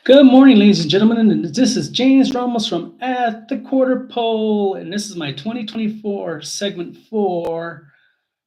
Good morning, ladies and gentlemen. And this is James Ramos from At the Quarter Pole, and this is my 2024 segment 4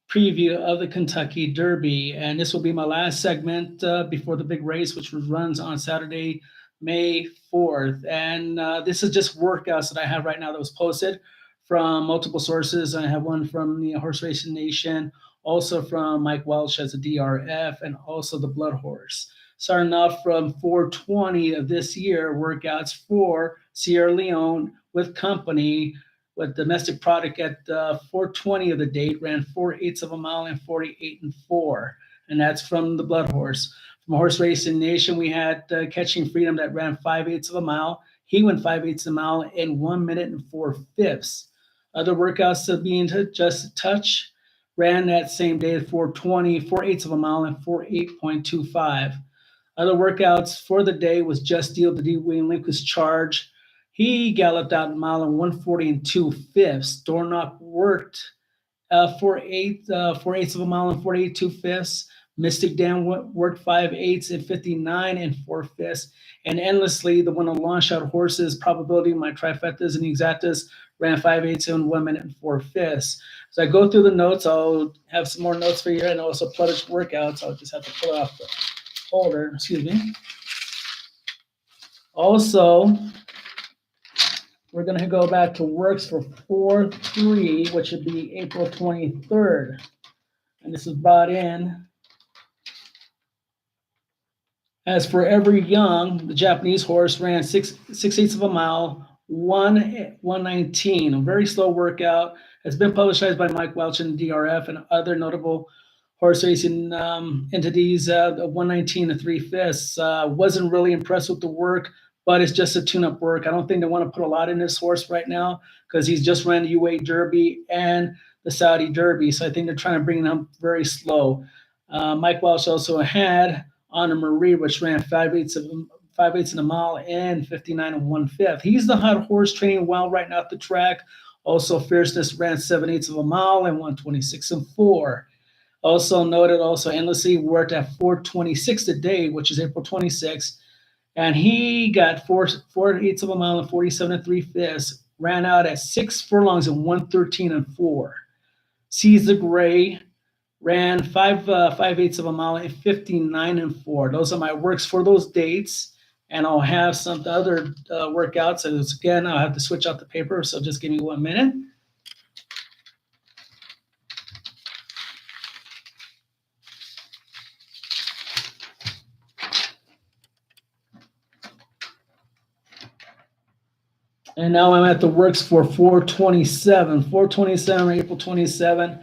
preview of the Kentucky Derby. And this will be my last segment before the big race, which runs on Saturday, May 4th. And this is just workouts that I have right now that was posted from multiple sources. I have one from the Horse Racing Nation, also from Mike Welch as a DRF, and also the Blood Horse. Starting off from 420 of this year, workouts for Sierra Leone with company with domestic product at 420 of the date, ran 4/8 of a mile and 48 and 4. And that's from the Blood Horse. From Horse Racing Nation, we had Catching Freedom that ran 5/8 of a mile. He went 5/8 of a mile in 1 minute and 4/5. Other workouts to be into Just a Touch ran that same day at 420, 4/8 of a mile and 48.25. Other workouts for the day was Just Deal, the D. Wayne Lincoln's Charge. He galloped out a mile in 140 and 2/5. Dornock worked 4/8 of a mile and 48 2/5. Mystic Dan worked 5/8 and 59 and 4/5. And Endlessly, the one of the long shot horses, Probability, my trifectas and exactas, ran 5/8 in 1 minute and 4/5. So I go through the notes. I'll have some more notes for you and also published workouts. I'll just have to pull it off the folder, excuse me. Also, we're going to go back to works for 4/3, which would be April 23rd. And this is brought in as Forever Young. The Japanese horse ran 6/8 of a mile, 1:19. A very slow workout. It's been publicized by Mike Welch and DRF and other notable horse racing entities. 119 and 3/5. Wasn't really impressed with the work, but it's just a tune-up work. I don't think they want to put a lot in this horse right now because he's just ran the UA Derby and the Saudi Derby. So I think they're trying to bring him up very slow. Mike Welch also had Honor Marie, which ran 5/8 in a mile and 59 and 1/5. He's the hot horse training well right now at the track. Also, Fierceness ran 7/8 of a mile and 126 and 4. Also noted, Endlessly worked at 426 today, which is April 26th. And he got 4/8 of a mile and 47 and 3/5. Ran out at 6 furlongs and 113 and 4. Caesar Gray ran 5/8 of a mile and 59 and 4. Those are my works for those dates. And I'll have some other workouts. And again, I'll have to switch out the paper. So just give me 1 minute. And now I'm at the works for 427, April 27.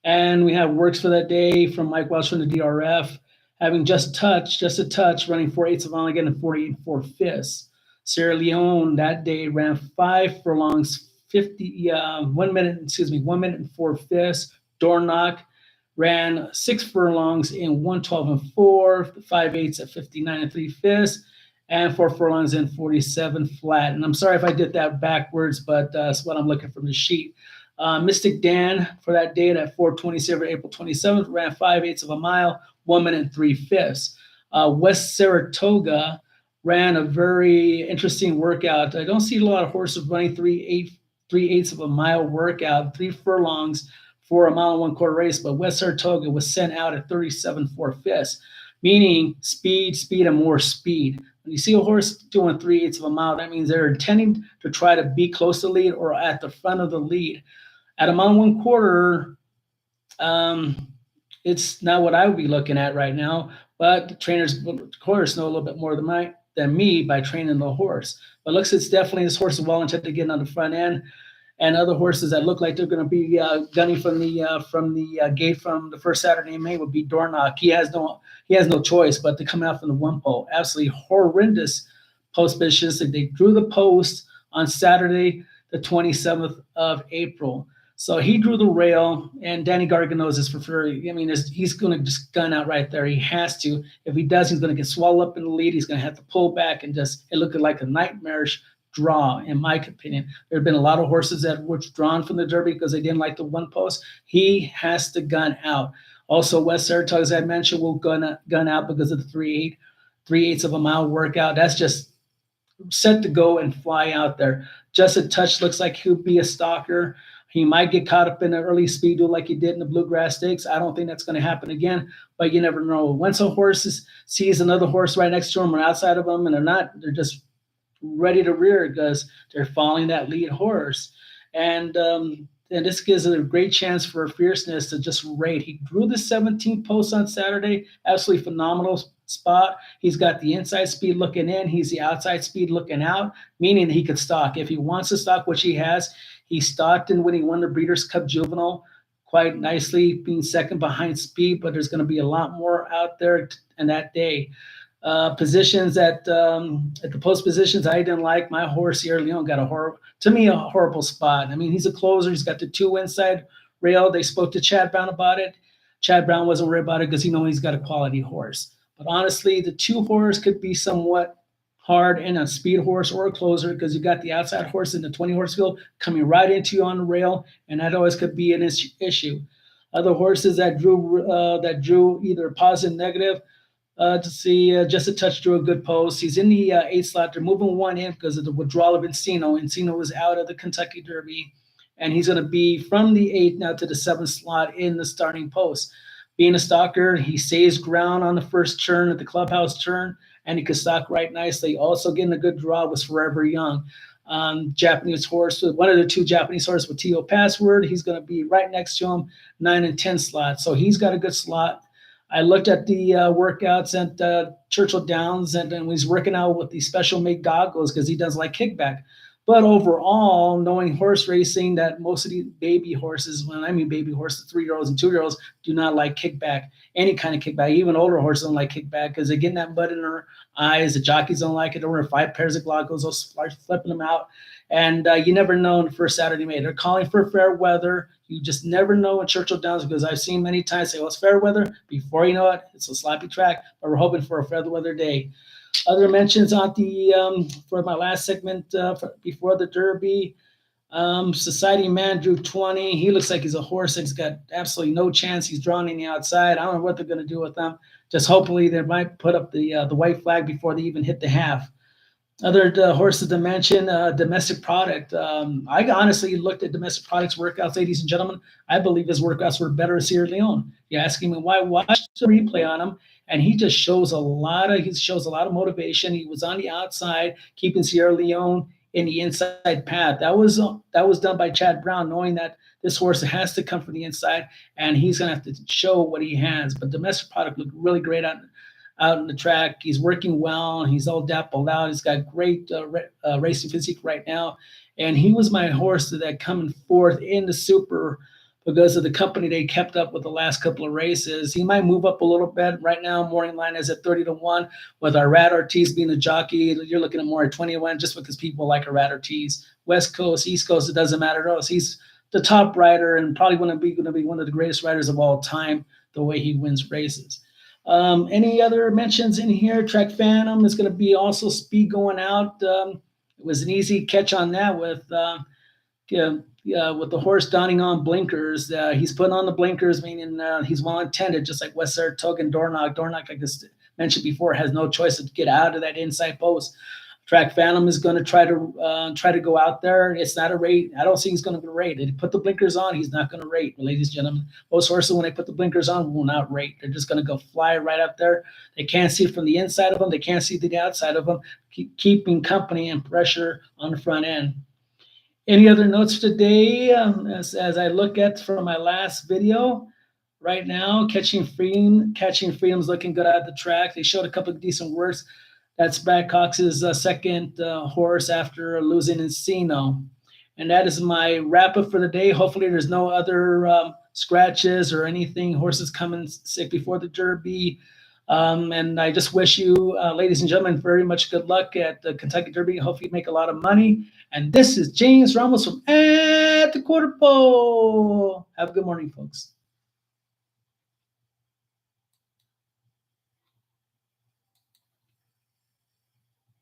And we have works for that day from Mike Welch from the DRF, having Just a Touch, running 4/8 of a mile again and 48 and 4/5. Sierra Leone that day ran 5 furlongs, 1 minute and 4/5. Dornock ran 6 furlongs in 112 and 4, 5/8 at 59 and 3/5. And 4 furlongs in 47 flat. And I'm sorry if I did that backwards, but that's what I'm looking from the sheet. Mystic Dan for that date at 427, April 27th, ran 5/8 of a mile, 1 minute and 3/5. West Saratoga ran a very interesting workout. I don't see a lot of horses running 3/8 of a mile workout, 3 furlongs for a mile and 1/4 race, but West Saratoga was sent out at 37 4/5, meaning speed, and more speed. When you see a horse doing 3/8 of a mile, that means they're intending to try to be close to the lead or at the front of the lead. At a mile and 1/4, it's not what I would be looking at right now, but the trainers, of course, know a little bit more than me by training the horse. But looks, it's definitely this horse is well intended to get on the front end. And other horses that look like they're going to be gunning from the gate from the first Saturday in May would be Dornock. He has no choice but to come out from the one pole. Absolutely horrendous post positions. They drew the post on Saturday, the 27th of April. So he drew the rail, and Danny Gargano's is for free. I mean, he's going to just gun out right there. He has to. If he does, he's going to get swallowed up in the lead. He's going to have to pull back and just it looked like a nightmarish draw, in my opinion. There have been a lot of horses that were drawn from the Derby because they didn't like the one post. He has to gun out. Also, West Saratoga, as I mentioned, will gun out because of the 3/8. 3/8 of a mile workout. That's just set to go and fly out there. Just a touch looks like he'll be a stalker. He might get caught up in an early speed duel like he did in the Bluegrass Stakes. I don't think that's going to happen again, but you never know. Once a horse sees another horse right next to him or outside of him, and they're just ready to rear because they're following that lead horse. And this gives it a great chance for Fierceness to just rate. He drew the 17th post on Saturday. Absolutely phenomenal spot. He's got the inside speed looking in. He's the outside speed looking out, meaning that he could stalk. If he wants to stalk, which he has, he stalked in when he won the Breeders' Cup Juvenile quite nicely, being second behind Speed, but there's going to be a lot more out there in that day. Positions at the post positions I didn't like. My horse Sierra Leone got a horrible spot. I mean, he's a closer. He's got the 2 inside rail. They spoke to Chad Brown about it. Chad Brown wasn't worried about it because he knows he's got a quality horse. But honestly, the 2 horse could be somewhat hard in a speed horse or a closer because you got the outside horse in the 20 horse field coming right into you on the rail, and that always could be an issue. Other horses that drew either positive, negative. To see just a touch drew a good post. He's in the 8 slot. They're moving 1 in because of the withdrawal of Encino. Encino was out of the Kentucky Derby, and he's going to be from the 8 now to the 7 slot in the starting post. Being a stalker, he saves ground on the first turn at the clubhouse turn, and he could stalk right nicely. Also getting a good draw was Forever Young. Japanese horse, one of the 2 Japanese horses with T.O. Password. He's going to be right next to him, 9 and 10 slot. So he's got a good slot. I looked at the workouts at Churchill Downs, and he's working out with the special made goggles because he does like kickback. But overall, knowing horse racing, that most of the baby horses, when I mean baby horses, 3-year-olds and 2-year-olds, do not like kickback, any kind of kickback. Even older horses don't like kickback because they're getting that mud in their eyes. The jockeys don't like it. They wear 5 pairs of goggles, they'll start flipping them out. And you never know in the first Saturday May. They're calling for fair weather. You just never know in Churchill Downs because I've seen many times say, well, it's fair weather. Before you know it, it's a sloppy track, but we're hoping for a fair weather day. Other mentions on the for my last segment before the Derby. Society Man drew 20. He looks like he's a horse that's got absolutely no chance. He's drawn in the outside. I don't know what they're going to do with them. Just hopefully they might put up the white flag before they even hit the half. Other horses to mention, Domestic Product. I honestly looked at Domestic Product's workouts, ladies and gentlemen. I believe his workouts were better at Sierra Leone. You're asking me why? Watch the replay on him, and he just shows a lot of motivation. He was on the outside, keeping Sierra Leone in the inside path. That was done by Chad Brown, knowing that this horse has to come from the inside, and he's going to have to show what he has. But Domestic Product looked really great out in the track. He's working well. He's all dappled out. He's got great racing physique right now. And he was my horse that coming forth in the Super because of the company they kept up with the last couple of races. He might move up a little bit. Right now, morning line is at 30-1. With Irad Ortiz being the jockey, you're looking at more at 20-1 just because people like Irad Ortiz. West Coast, East Coast, it doesn't matter to us. He's the top rider and probably going to be one of the greatest riders of all time, the way he wins races. Any other mentions in here? Track Phantom is going to be also speed going out. It was an easy catch on that with the horse donning on blinkers. He's putting on the blinkers, meaning he's well intended, just like West Saratoga and Dornoch. Dornoch, like I mentioned before, has no choice to get out of that inside post. Track Phantom is going to try to go out there. It's not a rate. I don't think he's going to rate. If he put the blinkers on, he's not going to rate. But ladies and gentlemen, most horses, when they put the blinkers on, will not rate. They're just going to go fly right up there. They can't see from the inside of them. They can't see the outside of them, keeping company and pressure on the front end. Any other notes today as I look at from my last video? Right now, Catching Freedom's looking good out of the track. They showed a couple of decent works. That's Brad Cox's second horse after losing Encino. And that is my wrap-up for the day. Hopefully there's no other scratches or anything, horses coming sick before the Derby. And I just wish you, ladies and gentlemen, very much good luck at the Kentucky Derby. Hopefully you make a lot of money. And this is James Ramos from At the Quarter Pole. Have a good morning, folks.